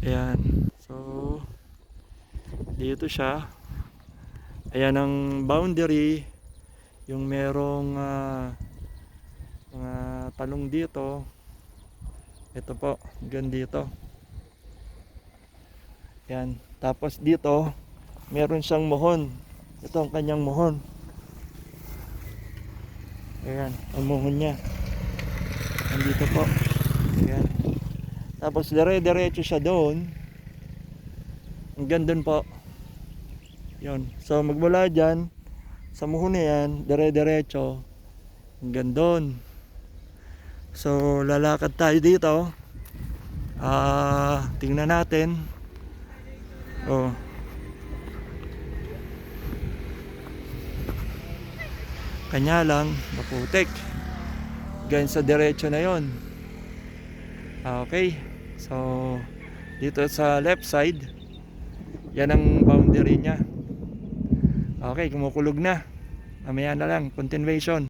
Ayan. So, dito siya. Ayan ang boundary. Yung merong mga talong dito. Ito po, hanggang dito. Ayan. Tapos dito, meron siyang mohon. Ito ang kanyang mohon. Ayan, ang mohon niya. Nandito po. Ayan. Tapos dire-diretso siya doon. Hanggang doon po. Yun. So magmula dyan, sa mohon na yan, dire-diretso. Hanggang doon. So lalakad tayo dito. Tingnan natin. Oh. Kanya lang, maputik. Ganyan sa diretso na yon. Okay. So, dito sa left side, yan ang boundary niya. Okay, kumukulog na. Mamaya na lang, continuation.